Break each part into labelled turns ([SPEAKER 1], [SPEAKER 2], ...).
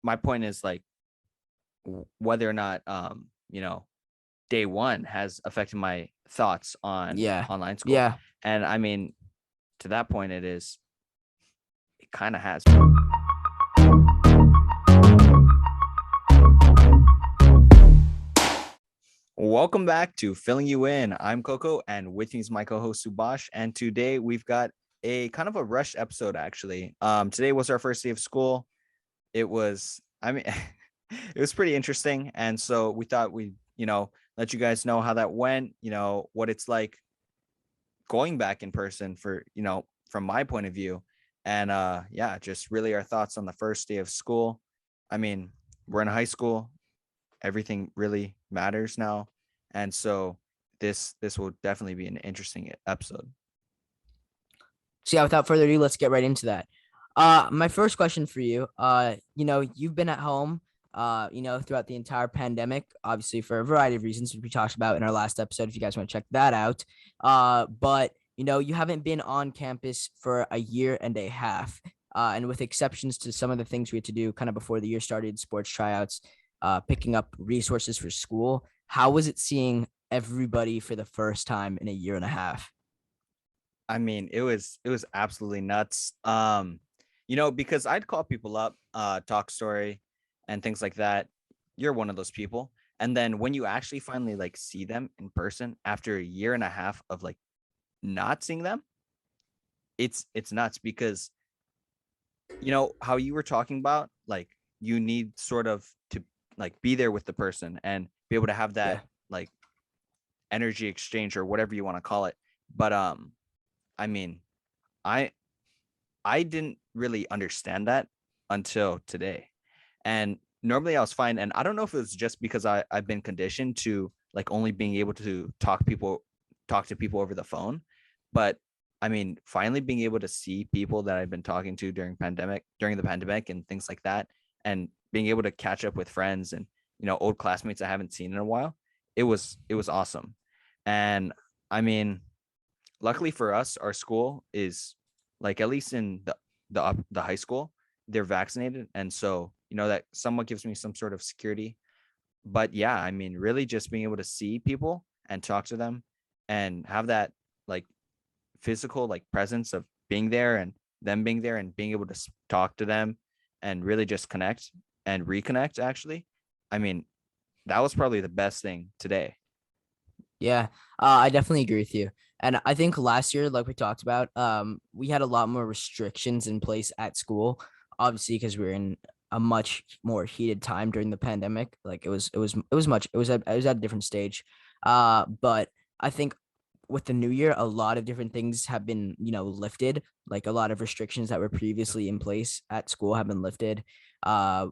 [SPEAKER 1] my point is like whether or not day one has affected my thoughts on
[SPEAKER 2] Yeah.
[SPEAKER 1] online school.
[SPEAKER 2] Yeah.
[SPEAKER 1] And I mean, to that point, it kind of has. Welcome back to Filling You In. I'm Coco, and with me is my co-host Subash. And today we've got a kind of a rush episode, actually. Today was our first day of school. It was, I mean, it was pretty interesting. And so we thought we'd, let you guys know how that went, what it's like going back in person for, from my point of view. And yeah, just really our thoughts on the first day of school. I mean, we're in high school. Everything really matters now. And so this will definitely be an interesting episode.
[SPEAKER 2] So yeah, without further ado, let's get right into that. My first question for you, you've been at home, throughout the entire pandemic, obviously for a variety of reasons, which we talked about in our last episode, if you guys want to check that out. But you haven't been on campus for a year and a half. And with exceptions to some of the things we had to do kind of before the year started, sports tryouts, picking up resources for school, how was it seeing everybody for the first time in a year and a half?
[SPEAKER 1] I mean, it was absolutely nuts. Because I'd call people up, talk story and things like that. You're one of those people. And then when you actually finally like see them in person after a year and a half of like not seeing them, it's nuts because how you were talking about, like you need sort of to like be there with the person and be able to have
[SPEAKER 2] Yeah.
[SPEAKER 1] that like energy exchange or whatever you want to call it. But I mean, I I didn't really understand that until today. And normally I was fine. And I don't know if it was just because I've been conditioned to like only being able to talk to people over the phone. But I mean, finally being able to see people that I've been talking to during the pandemic and things like that, and being able to catch up with friends and old classmates I haven't seen in a while, it was awesome. And I mean, luckily for us, our school is like at least in the high school, they're vaccinated, and so that somewhat gives me some sort of security. But yeah, I mean, really just being able to see people and talk to them and have that like physical like presence of being there and them being there and being able to talk to them and really just connect and reconnect. Actually, I mean, that was probably the best thing today.
[SPEAKER 2] Yeah, I definitely agree with you. And I think last year, like we talked about, we had a lot more restrictions in place at school, obviously, because we are in a much more heated time during the pandemic. Like it was at a different stage. But I think with the new year, a lot of different things have been, lifted. Like a lot of restrictions that were previously in place at school have been lifted.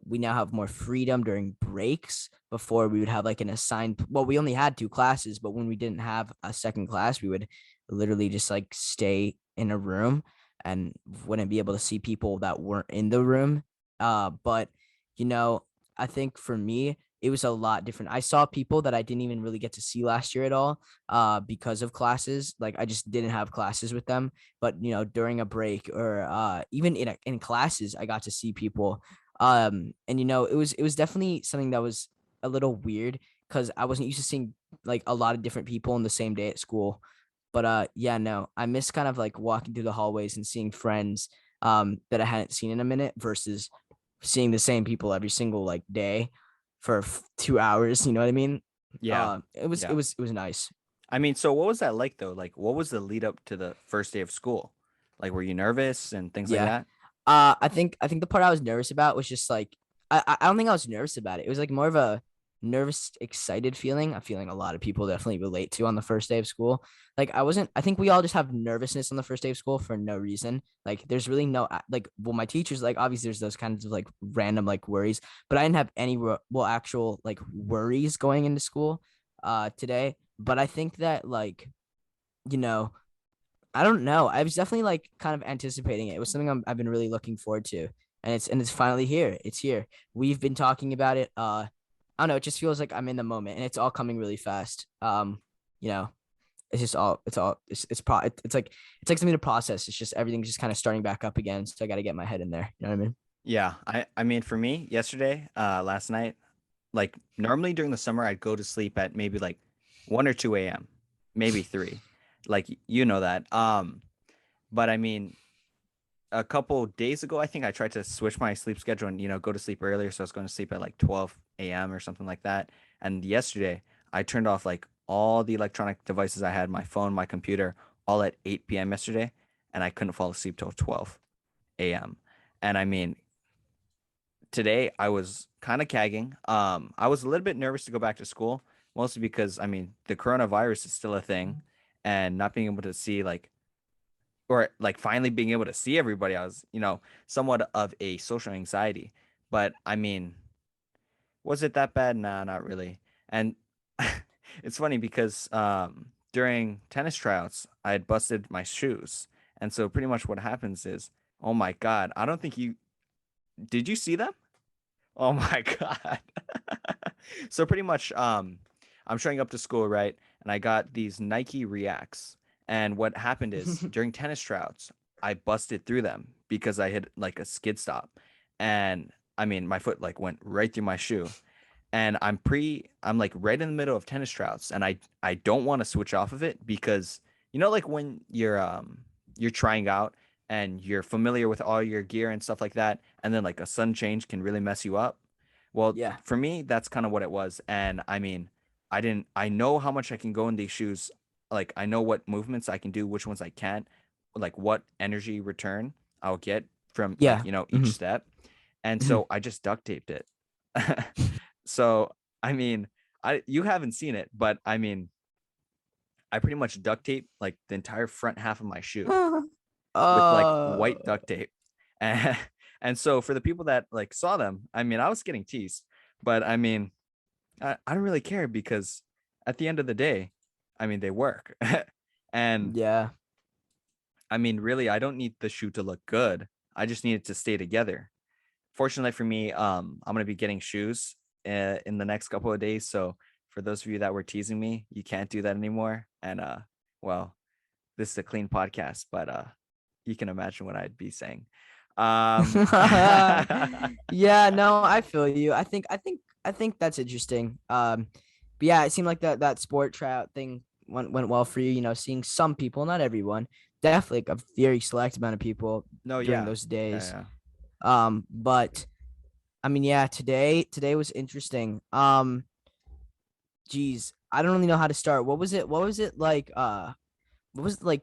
[SPEAKER 2] We now have more freedom during breaks. Before we would have like an assigned, well, we only had two classes, but when we didn't have a second class, we would literally just like stay in a room and wouldn't be able to see people that weren't in the room. But you know, I think for me, it was a lot different. I saw people that I didn't even really get to see last year at all, because of classes. Like I just didn't have classes with them. But during a break or even in classes, I got to see people. And it was definitely something that was a little weird because I wasn't used to seeing like a lot of different people in the same day at school. But yeah, no, I miss kind of like walking through the hallways and seeing friends that I hadn't seen in a minute versus seeing the same people every single like day for 2 hours. You know what I mean?
[SPEAKER 1] Yeah,
[SPEAKER 2] It was it
[SPEAKER 1] yeah.
[SPEAKER 2] was it was nice.
[SPEAKER 1] I mean, so what was that like though? Like, what was the lead up to the first day of school? Like, were you nervous and things like
[SPEAKER 2] Yeah.
[SPEAKER 1] that?
[SPEAKER 2] I think the part I was nervous about was just like I don't think I was nervous about it. It was like more of a nervous, excited feeling. A feeling a lot of people definitely relate to on the first day of school. Like I wasn't. I think we all just have nervousness on the first day of school for no reason. Like there's really no like. Well, my teachers like obviously there's those kinds of like random like worries, but I didn't have any actual like worries going into school today. But I think that like you know I don't know. I was definitely like kind of anticipating it. It was something I've been really looking forward to, and it's finally here. It's here. We've been talking about it. I don't know. It just feels like I'm in the moment, and it's all coming really fast. You know, it's just all. It's like something to process. It's just everything's just kind of starting back up again. So I got to get my head in there. You know what I mean?
[SPEAKER 1] Yeah, I mean for me, yesterday, last night, like normally during the summer I'd go to sleep at maybe like 1 or 2 a.m., maybe 3. Like you know that. But I mean, a couple days ago, I think I tried to switch my sleep schedule and go to sleep earlier, so I was going to sleep at like 12 a.m. or something like that. And yesterday, I turned off like all the electronic devices I had, my phone, my computer, all at 8 p.m. yesterday, and I couldn't fall asleep till 12 a.m. And I mean, today I was kind of cagging. I was a little bit nervous to go back to school, mostly because I mean, the coronavirus is still a thing, and not being able to see like or like finally being able to see everybody, I was, somewhat of a social anxiety. But I mean, was it that bad? Nah, not really. And it's funny because during tennis tryouts, I had busted my shoes. And so pretty much what happens is, oh my God, I don't think you did you see them? Oh my God. So pretty much, I'm showing up to school, right? And I got these Nike Reacts. And what happened is during tennis tryouts, I busted through them because I hit like a skid stop. And I mean, my foot like went right through my shoe. And I'm like right in the middle of tennis tryouts, and I don't want to switch off of it because like when you're trying out and you're familiar with all your gear and stuff like that, and then like a sudden change can really mess you up. Well,
[SPEAKER 2] Yeah.
[SPEAKER 1] for me, that's kind of what it was. And I mean, I know how much I can go in these shoes. Like, I know what movements I can do, which ones I can't, like, what energy return I'll get from, like,
[SPEAKER 2] Yeah.
[SPEAKER 1] each step. And
[SPEAKER 2] Mhm.
[SPEAKER 1] so I just duct taped it. So, I mean, you haven't seen it, but I mean, I pretty much duct tape like the entire front half of my shoe with like
[SPEAKER 2] uh,
[SPEAKER 1] white duct tape. And and so for the people that like saw them, I mean, I was getting teased, but I mean, I don't really care because at the end of the day, I mean, they work. And
[SPEAKER 2] yeah.
[SPEAKER 1] I mean, really, I don't need the shoe to look good. I just need it to stay together. Fortunately for me, I'm gonna be getting shoes in the next couple of days. So for those of you that were teasing me, you can't do that anymore. And well, this is a clean podcast, but you can imagine what I'd be saying.
[SPEAKER 2] Yeah, no, I feel you. I think that's interesting. But yeah, it seemed like that sport tryout thing went well for you. Seeing some people, not everyone, definitely like a very select amount of people
[SPEAKER 1] No,
[SPEAKER 2] during
[SPEAKER 1] yeah,
[SPEAKER 2] those
[SPEAKER 1] yeah,
[SPEAKER 2] days.
[SPEAKER 1] yeah.
[SPEAKER 2] But I mean, yeah, today was interesting. Geez, I don't really know how to start. What was it? What was it like? What was it like?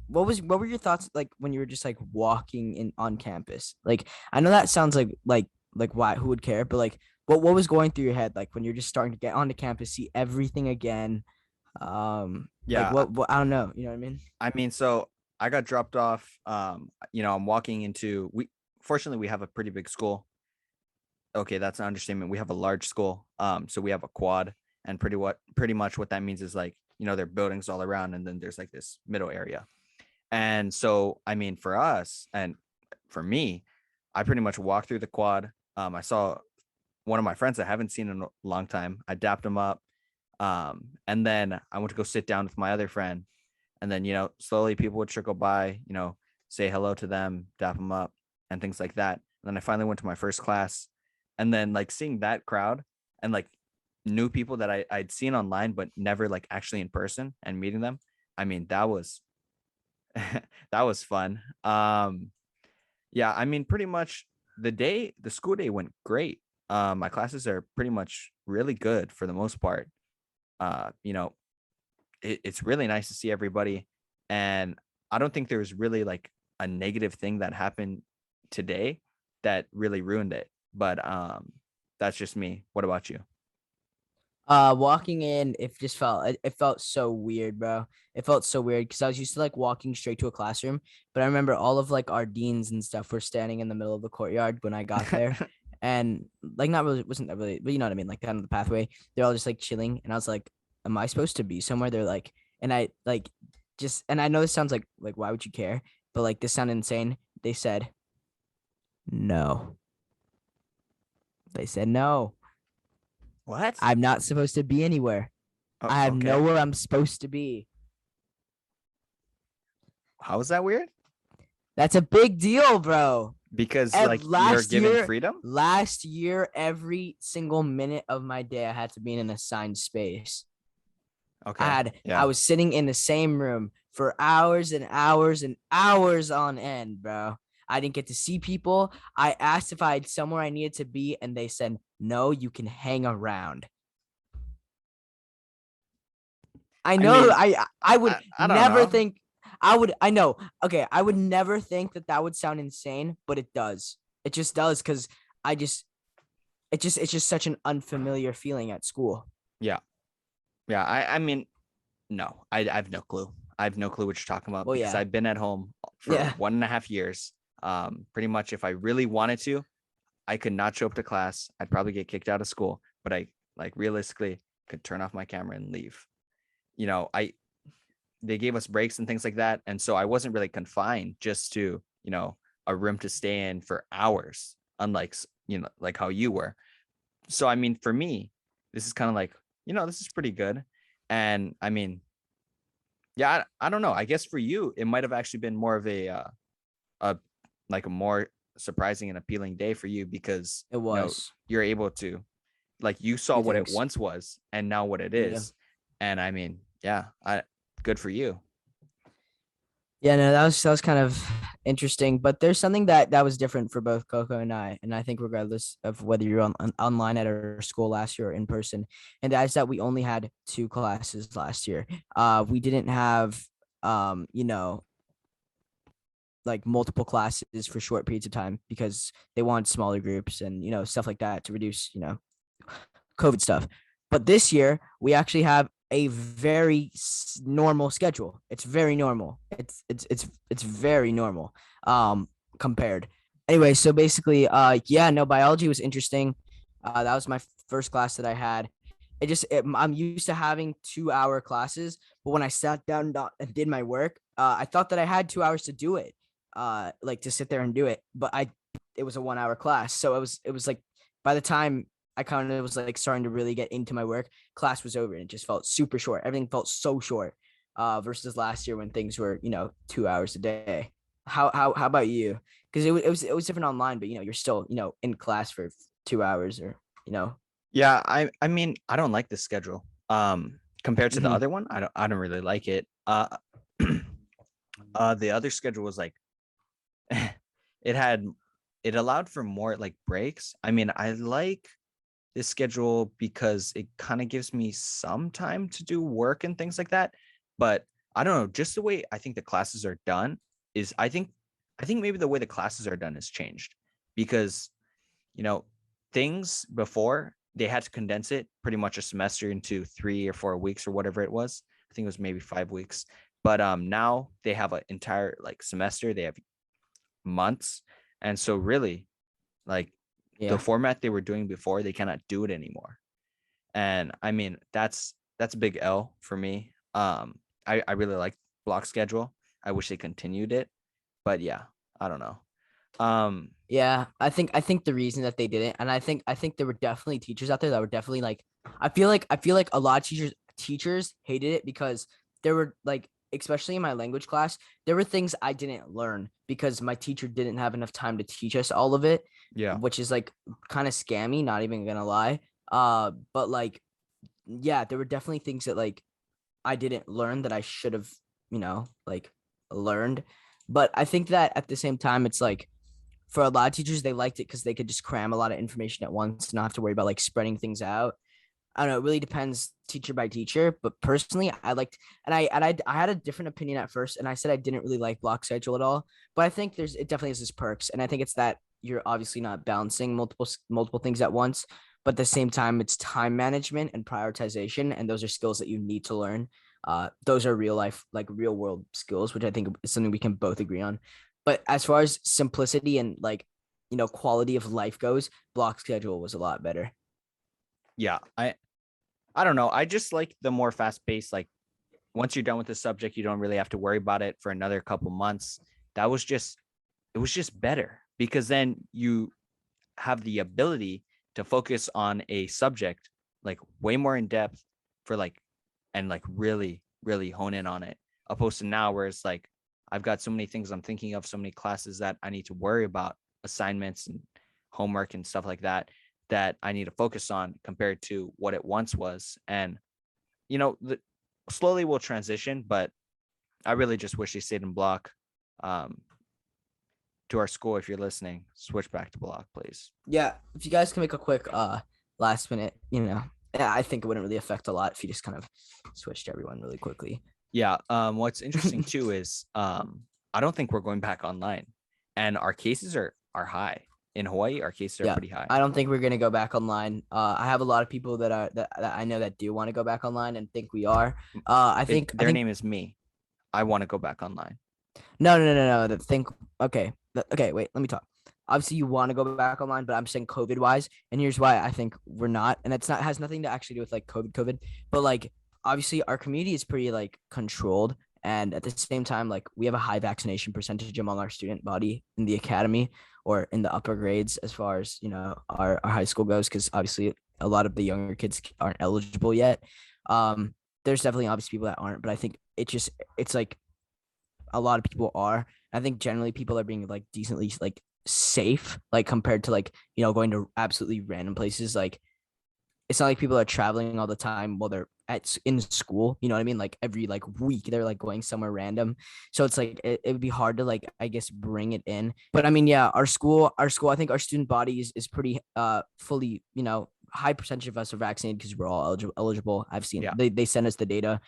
[SPEAKER 2] What were your thoughts like when you were just like walking in on campus? Like I know that sounds like why who would care, but like what was going through your head like when you're just starting to get onto campus, see everything again? Like
[SPEAKER 1] Yeah,
[SPEAKER 2] what I don't know, you know what I mean?
[SPEAKER 1] I mean, so I got dropped off. I'm walking into we. Fortunately, we have a pretty big school. Okay, that's an understatement. We have a large school. So we have a quad, and pretty much what that means is like there are buildings all around, and then there's like this middle area. And so, I mean, for us and for me, I pretty much walked through the quad. I saw one of my friends I haven't seen in a long time. I dapped him up. And then I went to go sit down with my other friend. And then, slowly people would trickle by, say hello to them, dap them up, and things like that. And then I finally went to my first class. And then, like, seeing that crowd and like new people that I'd seen online, but never like actually in person and meeting them. I mean, that was that was fun. Yeah, I mean, pretty much the school day went great. My classes are pretty much really good for the most part. Uh, you know, it's really nice to see everybody, and I don't think there was really like a negative thing that happened today that really ruined it. But that's just me. What about you?
[SPEAKER 2] Walking in, it felt so weird, bro. It felt so weird because I was used to like walking straight to a classroom, but I remember all of like our deans and stuff were standing in the middle of the courtyard when I got there, and like not really wasn't that really, but you know what I mean, like kind of the pathway. They're all just like chilling, and I was like, "Am I supposed to be somewhere?" They're like, and I like just, and I know this sounds like why would you care? But like this sounded insane. They said no. They said no.
[SPEAKER 1] What?
[SPEAKER 2] I'm not supposed to be anywhere.
[SPEAKER 1] Oh,
[SPEAKER 2] I have
[SPEAKER 1] okay.
[SPEAKER 2] nowhere I'm supposed to be.
[SPEAKER 1] How is that weird?
[SPEAKER 2] That's a big deal, bro.
[SPEAKER 1] Because like you're given freedom.
[SPEAKER 2] Last year, every single minute of my day, I had to be in an assigned space.
[SPEAKER 1] Okay.
[SPEAKER 2] I
[SPEAKER 1] Yeah.
[SPEAKER 2] was sitting in the same room for hours and hours and hours on end, bro. I didn't get to see people. I asked if I had somewhere I needed to be, and they said, no, you can hang around. I
[SPEAKER 1] I
[SPEAKER 2] know
[SPEAKER 1] mean,
[SPEAKER 2] I would
[SPEAKER 1] I don't
[SPEAKER 2] never
[SPEAKER 1] know.
[SPEAKER 2] think I know. Okay, I would never think that that would sound insane, but it does. It just does because I just it's just such an unfamiliar feeling at school.
[SPEAKER 1] Yeah. Yeah. I mean, no, I have no clue. I have no clue what you're talking about
[SPEAKER 2] Well,
[SPEAKER 1] because
[SPEAKER 2] yeah.
[SPEAKER 1] I've been at home for
[SPEAKER 2] Yeah.
[SPEAKER 1] 1.5 years. Pretty much if I really wanted to, I could not show up to class. I'd probably get kicked out of school, but I like realistically could turn off my camera and leave. You know, they gave us breaks and things like that. And so I wasn't really confined just to, a room to stay in for hours, unlike, like how you were. So, I mean, for me, this is kind of like, this is pretty good. And I mean, yeah, I don't know. I guess for you, it might have actually been more of a like a more surprising and appealing day for you because,
[SPEAKER 2] It was.
[SPEAKER 1] you're able to like you saw
[SPEAKER 2] Do
[SPEAKER 1] what it
[SPEAKER 2] things.
[SPEAKER 1] once was and now what it
[SPEAKER 2] Yeah.
[SPEAKER 1] is. And I mean, yeah, good for you.
[SPEAKER 2] Yeah, no, that was kind of interesting, but there's something that was different for both Coco and I think regardless of whether you're online at our school last year or in person, and that is that we only had two classes last year. We didn't have you know, like multiple classes for short periods of time because they wanted smaller groups and stuff like that to reduce COVID stuff. But this year we actually have a very normal schedule. It's very normal. It's very normal compared. Anyway, so basically yeah, no, biology was interesting. That was my first class that I had. I'm used to having 2 hour classes, but when I sat down and did my work, I thought that I had 2 hours to do it, like to sit there and do it, but it was a 1 hour class, so it was like by the time I kind of was like starting to really get into my work, class was over and it just felt super short. Everything felt so short, versus last year when things were 2 hours a day. How about you? Because it was different online, but you're still in class for 2 hours or you know.
[SPEAKER 1] Yeah, I mean, I don't like this schedule. Compared to the
[SPEAKER 2] Mhm.
[SPEAKER 1] other one, I don't really like it. The other schedule was like it had it allowed for more like breaks. I mean, I like this schedule because it kind of gives me some time to do work and things like that. But I don't know, just the way I think the classes are done is I think maybe the way the classes are done has changed because you know, things before they had to condense it pretty much a semester into 3 or 4 weeks or whatever it was. I think it was maybe 5 weeks. But now they have an entire like semester. They have months, and so really, like the
[SPEAKER 2] Yeah.
[SPEAKER 1] format they were doing before, they cannot do it anymore. And I mean, that's a big L for me. I really like block schedule. I wish they continued it, but yeah, I don't know. Um,
[SPEAKER 2] Yeah, I think the reason that they didn't, and I think there were definitely teachers out there that were definitely like, I feel like a lot of teachers hated it because there were like, especially in my language class, there were things I didn't learn because my teacher didn't have enough time to teach us all of it,
[SPEAKER 1] yeah,
[SPEAKER 2] which is like kind of scammy, not even gonna lie. But like, yeah, there were definitely things that like I didn't learn that I should have, like learned. But I think that at the same time, it's like for a lot of teachers, they liked it because they could just cram a lot of information at once, not have to worry about like spreading things out. I don't know. It really depends teacher by teacher, but personally, I liked, and I had a different opinion at first, and I said I didn't really like block schedule at all. But I think it definitely has its perks, and I think it's that you're obviously not balancing multiple things at once, but at the same time, it's time management and prioritization, and those are skills that you need to learn. Those are real life, like real world skills, which I think is something we can both agree on. But as far as simplicity and like quality of life goes, block schedule was a lot better.
[SPEAKER 1] yeah. I don't know. I just like the more fast paced, like once you're done with the subject, you don't really have to worry about it for another couple months. That was just, it was just better because then you have the ability to focus on a subject like way more in depth for like, and like really, really hone in on it. Opposed to now where it's like, I've got so many things I'm thinking of, so many classes that I need to worry about assignments and homework and stuff like that that I need to focus on compared to what it once was. And slowly we'll transition, but I really just wish they stayed in block. Um, to our school, if you're listening, switch back to block, please.
[SPEAKER 2] Yeah, if you guys can make a quick last minute, yeah, I think it wouldn't really affect a lot if you just kind of switched everyone really quickly.
[SPEAKER 1] Yeah. What's interesting too is I don't think we're going back online, and our cases are high in Hawaii. Our cases are
[SPEAKER 2] Yeah,
[SPEAKER 1] pretty high.
[SPEAKER 2] I don't think we're gonna go back online. I have a lot of people that I know that do want to go back online and think we are. I
[SPEAKER 1] Their
[SPEAKER 2] think
[SPEAKER 1] name is me. I want to go back online.
[SPEAKER 2] no. Think okay, okay. Wait, let me talk. Obviously, you want to go back online, but I'm saying COVID wise, and here's why I think we're not, and it's not has nothing to actually do with like COVID, but like obviously our community is pretty like controlled, and at the same time, like we have a high vaccination percentage among our student body in the academy or in the upper grades as far as our high school goes, because obviously a lot of the younger kids aren't eligible yet. Um, there's definitely obviously people that aren't, but I think it's like a lot of people are. I think generally people are being like decently like safe, like compared to like going to absolutely random places. Like it's not like people are traveling all the time while they're in school. You know what I mean? Like every like week they're like going somewhere random. So it's like it would be hard to like I guess bring it in. But I mean, yeah, our school. I think our student body is pretty fully high percentage of us are vaccinated because we're all eligible. I've seen
[SPEAKER 1] Yeah.
[SPEAKER 2] they send us the data.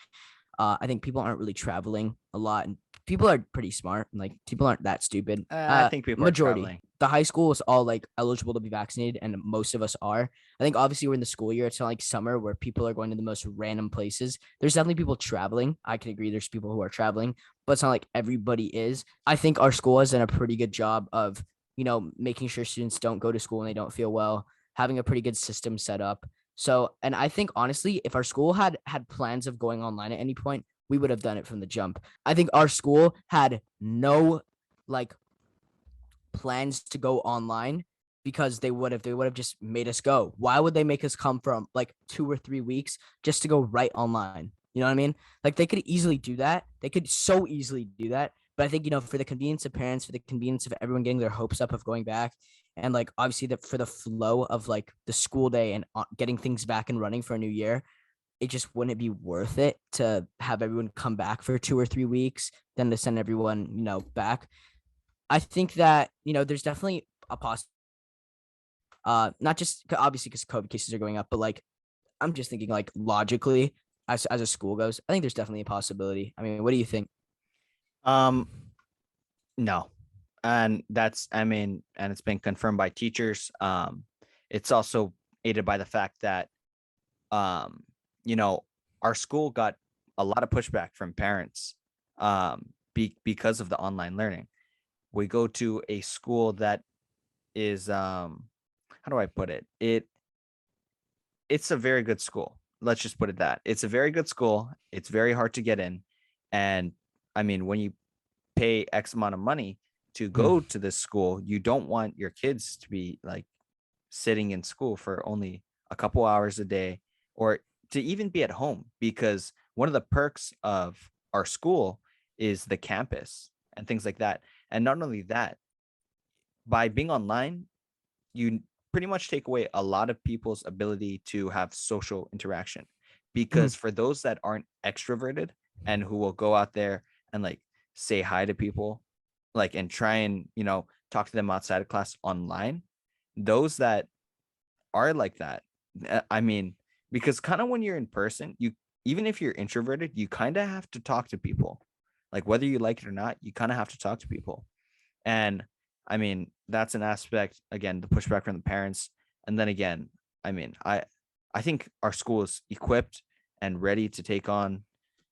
[SPEAKER 2] I think people aren't really traveling a lot, and people are pretty smart. And, like people aren't that stupid.
[SPEAKER 1] I think people are
[SPEAKER 2] Majority.
[SPEAKER 1] traveling.
[SPEAKER 2] The high school is all like eligible to be vaccinated, and most of us are. I think obviously we're in the school year. It's not like summer where people are going to the most random places. There's definitely people traveling. I can agree. There's people who are traveling, but it's not like everybody is. I think our school has done a pretty good job of making sure students don't go to school when they don't feel well, having a pretty good system set up. So, and I think honestly, if our school had plans of going online at any point, we would have done it from the jump. I think our school had no like plans to go online because they would have just made us go. Why would they make us come from like 2 or 3 weeks just to go right online? You know what I mean? Like they could easily do that. They could so easily do that. But I think for the convenience of parents, for the convenience of everyone getting their hopes up of going back, and like obviously for the flow of like the school day and getting things back and running for a new year, it just wouldn't be worth it to have everyone come back for 2 or 3 weeks, then to send everyone back. I think that there's definitely a possibility. Not just obviously because COVID cases are going up, but like I'm just thinking like logically as a school goes, I think there's definitely a possibility. I mean, what do you think?
[SPEAKER 1] Um, no, and and it's been confirmed by teachers. It's also aided by the fact that um, you know, our school got a lot of pushback from parents because of the online learning. We go to a school that is how do I put it? It's a very good school. Let's just put it that. It's a very good school. It's very hard to get in. And when you pay X amount of money to
[SPEAKER 2] Hmm.
[SPEAKER 1] go to this school, you don't want your kids to be like sitting in school for only a couple hours a day or to even be at home, because one of the perks of our school is the campus and things like that. And not only that, by being online, you pretty much take away a lot of people's ability to have social interaction,
[SPEAKER 2] Hmm.
[SPEAKER 1] because for those that aren't extroverted and who will go out there and like say hi to people, like, and try and talk to them outside of class online, those that are like that, because kind of when you're in person, you, even if you're introverted, you kind of have to talk to people, like whether you like it or not, you kind of have to talk to people. And that's an aspect, again, the pushback from the parents. And then again, I mean, I I think our school is equipped and ready to take on,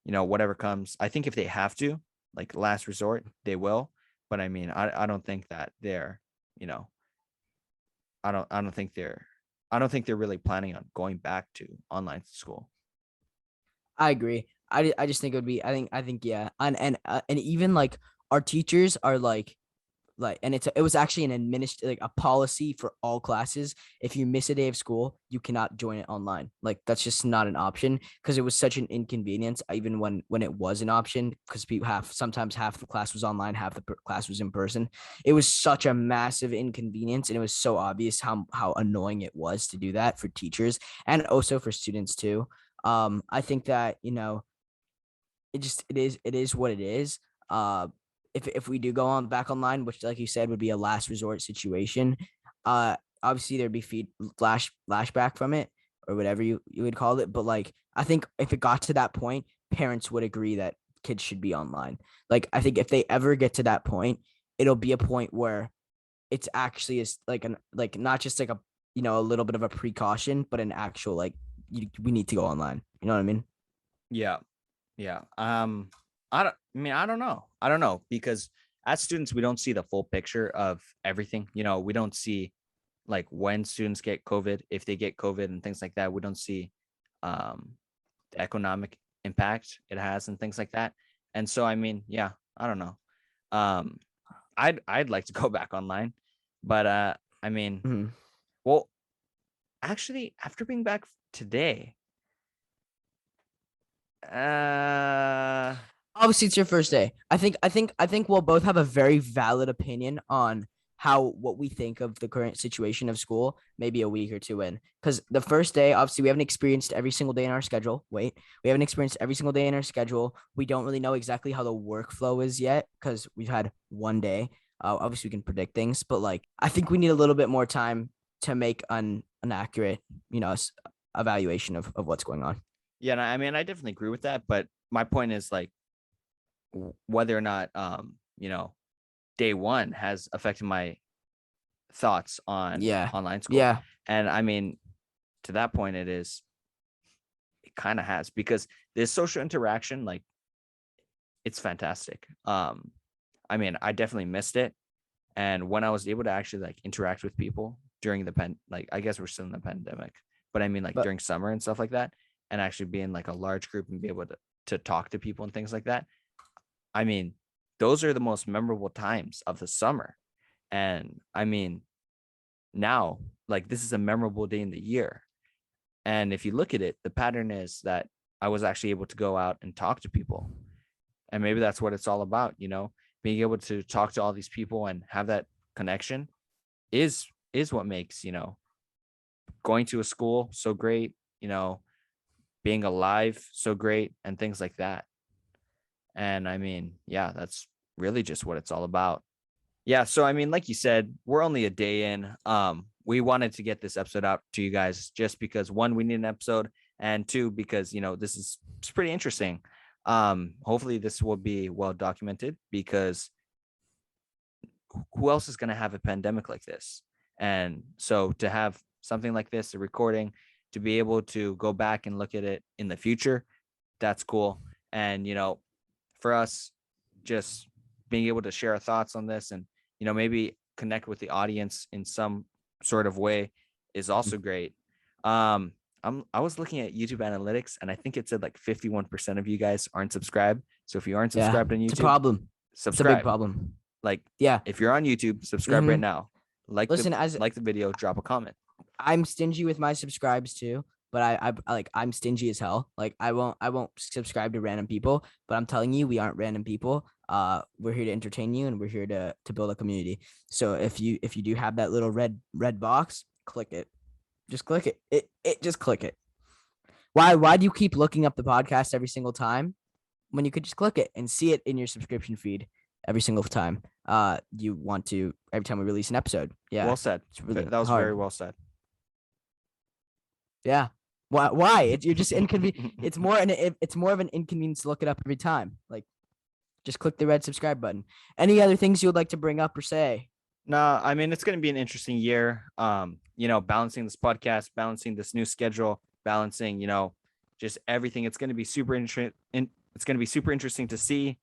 [SPEAKER 1] whatever comes. I think if they have to, like last resort, they will. But I don't think that they're, you know, I don't think they're really planning on going back to online school.
[SPEAKER 2] I agree. I just think it would be. I think yeah, and even like our teachers are like Like, and it was actually a policy for all classes. If you miss a day of school, you cannot join it online. Like, that's just not an option, because it was such an inconvenience, even when it was an option, because sometimes half the class was online, half the class was in person. It was such a massive inconvenience, and it was so obvious how annoying it was to do that for teachers and also for students too. I think that, it is what it is. If we do go on back online, which, like you said, would be a last resort situation, obviously there'd be flashback from it, or whatever you would call it. But like, I think if it got to that point, parents would agree that kids should be online. Like, I think if they ever get to that point, it'll be a point where it's actually is like not just like a little bit of a precaution, but an actual, like, we need to go online. You know what I mean?
[SPEAKER 1] Yeah. Yeah. I don't know. I don't know, because as students, we don't see the full picture of everything. We don't see like when students get COVID, if they get COVID and things like that. We don't see um the economic impact it has and things like that. And so, I mean, yeah, I don't know. Um, I'd like to go back online, but I mean,
[SPEAKER 2] Mhm.
[SPEAKER 1] well, actually, after being back today, uh,
[SPEAKER 2] Obviously, it's your first day. I think we'll both have a very valid opinion on what we think of the current situation of school, maybe a week or two in. Because the first day, obviously, we haven't experienced every single day in our schedule. We haven't experienced every single day in our schedule. We don't really know exactly how the workflow is yet, because we've had one day. Obviously, we can predict things, but like, I think we need a little bit more time to make an accurate, evaluation of what's going on.
[SPEAKER 1] yeah, and I mean, I definitely agree with that. But my point is, like, whether or not day one has affected my thoughts on
[SPEAKER 2] Yeah,
[SPEAKER 1] online school.
[SPEAKER 2] yeah,
[SPEAKER 1] And I mean, to that point, it kind of has, because this social interaction, like, it's fantastic. I mean, I definitely missed it. And when I was able to actually like interact with people during like, I guess we're still in the pandemic, but I mean, like,
[SPEAKER 2] but
[SPEAKER 1] during summer and stuff like that, and actually be in like a large group and be able to talk to people and things like that. I mean, those are the most memorable times of the summer. And I mean, now, like, this is a memorable day in the year. And if you look at it, the pattern is that I was actually able to go out and talk to people. And maybe that's what it's all about, being able to talk to all these people and have that connection is what makes, going to a school so great, being alive so great, and things like that. And I mean, yeah, that's really just what it's all about. Yeah, so I mean, like you said, we're only a day in. We wanted to get this episode out to you guys just because, one, we need an episode, and two, because this is it's pretty interesting. Hopefully this will be well documented, because who else is going to have a pandemic like this? And so to have something like this, a recording, to be able to go back and look at it in the future, that's cool. And for us, just being able to share our thoughts on this, and maybe connect with the audience in some sort of way, is also great. I was looking at YouTube analytics, and I think it said like 51% of you guys aren't subscribed. So if you aren't
[SPEAKER 2] yeah,
[SPEAKER 1] subscribed on
[SPEAKER 2] it's a
[SPEAKER 1] YouTube,
[SPEAKER 2] problem. It's a big
[SPEAKER 1] subscribe.
[SPEAKER 2] problem.
[SPEAKER 1] Like,
[SPEAKER 2] Yeah.
[SPEAKER 1] if you're on YouTube, subscribe right
[SPEAKER 2] Hmm.
[SPEAKER 1] now. Like the
[SPEAKER 2] Listen, as
[SPEAKER 1] like the video, drop a comment.
[SPEAKER 2] I'm stingy with my subscribes too, but I'm stingy as hell. Like, I won't subscribe to random people, but I'm telling you, we aren't random people. We're here to entertain you, and we're here to build a community. So if you do have that little red box, click it. Just click it. It just click it. Why do you keep looking up the podcast every single time when you could just click it and see it in your subscription feed every single time you want to, every time we release an episode? Yeah,
[SPEAKER 1] Well said.
[SPEAKER 2] it's really
[SPEAKER 1] That was very
[SPEAKER 2] hard.
[SPEAKER 1] well said.
[SPEAKER 2] Yeah. Why? You're just inconvenient. It's more of an inconvenience to look it up every time. Like, just click the red subscribe button. Any other things you would like to bring up or say?
[SPEAKER 1] No, I mean, it's going to be an interesting year. Balancing this podcast, balancing this new schedule, balancing, just everything. It's going to be super interesting. It's going to be super interesting to see.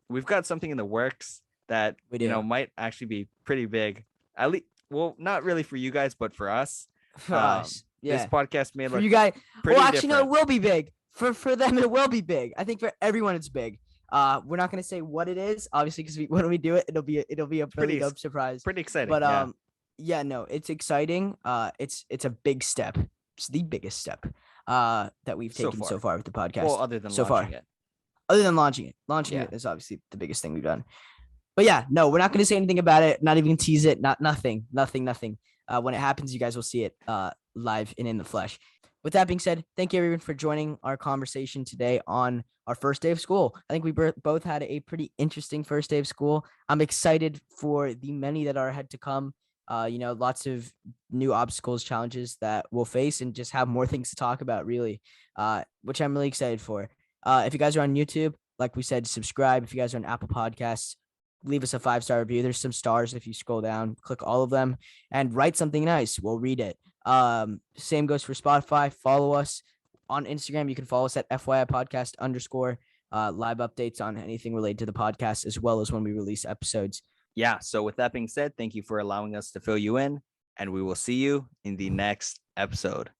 [SPEAKER 1] We've got something in the works that
[SPEAKER 2] We do.
[SPEAKER 1] might actually be pretty big. At least, well, not really for you guys, but for us.
[SPEAKER 2] For us.
[SPEAKER 1] This
[SPEAKER 2] Yeah.
[SPEAKER 1] podcast may
[SPEAKER 2] For
[SPEAKER 1] look
[SPEAKER 2] you guys. Well,
[SPEAKER 1] pretty
[SPEAKER 2] actually, no, it
[SPEAKER 1] different.
[SPEAKER 2] will be big. For them, it will be big. I think for everyone, it's big. We're not gonna say what it is, obviously, because when we do it, it'll be a really
[SPEAKER 1] pretty
[SPEAKER 2] dope surprise.
[SPEAKER 1] pretty exciting.
[SPEAKER 2] But
[SPEAKER 1] Yeah.
[SPEAKER 2] yeah, no, it's exciting. It's a big step. It's the biggest step that we've
[SPEAKER 1] So
[SPEAKER 2] taken so
[SPEAKER 1] far.
[SPEAKER 2] far with the podcast.
[SPEAKER 1] Well, other than
[SPEAKER 2] so far,
[SPEAKER 1] launching it.
[SPEAKER 2] other than launching it. Launching it is obviously the biggest thing we've done. But yeah, no, we're not going to say anything about it. Not even tease it. Nothing. When it happens, you guys will see it live and in the flesh. With that being said, thank you everyone for joining our conversation today on our first day of school. I think we both had a pretty interesting first day of school. I'm excited for the many that are ahead to come. Lots of new obstacles, challenges that we'll face, and just have more things to talk about, really, which I'm really excited for. If you guys are on YouTube, like we said, subscribe. If you guys are on Apple Podcasts, leave us a 5-star review. There's some stars if you scroll down, click all of them, and write something nice. We'll read it. Same goes for Spotify. Follow us on Instagram. You can follow us at FYI podcast _ live updates on anything related to the podcast, as well as when we release episodes.
[SPEAKER 1] Yeah. So with that being said, thank you for allowing us to fill you in, and we will see you in the next episode.